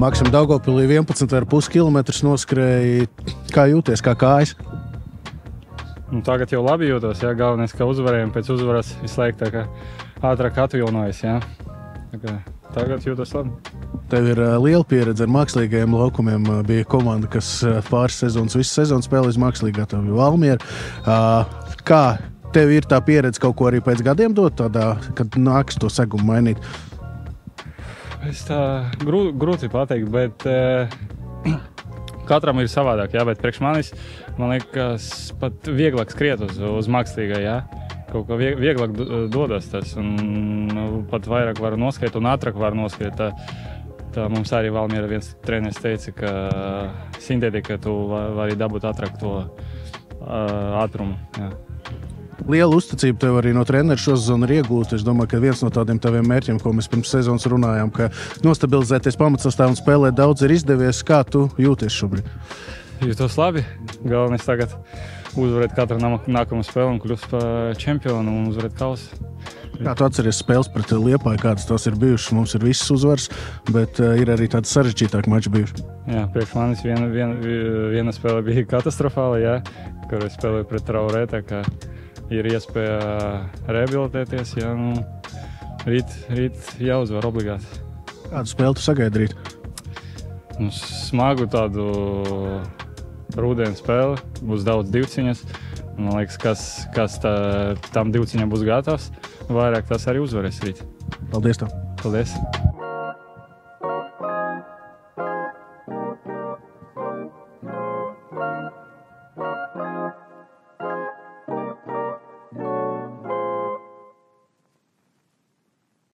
Maksim Daugavpilī 11,5 km noskrēja. Kā jūties, kā kājas? Nu, tagad jau labi jūtos, jā. Galvenais, ka uzvarējām pēc uzvaras visu laiku tā kā ātrāk atvilnojas, jā. Tagad jūtos labi. Tev ir liela pieredze ar mākslīgajiem laukumiem. Bija komanda, kas pāris sezonas, visu sezonu spēlēs mākslīgi gatavi Valmiera. Kā tev ir tā pieredze kaut ko arī pēc gadiem dot, tādā, kad nāks to segumu mainīt? Es tā grūti pateikt, bet katram ir savādāk, jā, bet priekš manis, man liekas, pat vieglāk skriet uz mākslīgā, jā. Kaut kā vieglāk dodas tas, un pat vairāk var noskriet un ātrāk var noskriet. Tā mums arī Valmiera viens treneris teica, ka sintētika tu vari dabūt ātrāk to ātrumu, jā. Liela uzticība tev arī no trenera šosezonu ir iegūta. Es domāju, ka viens no tādiem taviem mērķiem, ko mēs pirms sezonas runājām, ka nostabilizēties pamatsastāvā un spēlēt daudz ir izdevies. Kā tu jūties šobrīd? Jūtos labi. Galvenais tagad uzvarēt katru nākamo spēli un kļūst par čempionu un uzvarēt kausu. Kā tu atceries spēles pret Liepāju, kādas tās ir bijušas? Mums ir visas uzvaras, bet ir arī tādi sarežģītāki mači bijuši. Jā, priekš manis viena spēle bija katastrofāla, jā, kur es spēlēju pret Traoré, tā kā ir iespēja rehabilitēties, jā, nu, rīt jāuzvar obligāti. Kādu spēli tu sagaidi rīt? Nu, smagu tādu rudēnu spēli, būs daudz divciņas. Man liekas, kas tam divciņam būs gatavs, vairāk tas arī uzvarēs rīt. Paldies tev! Paldies!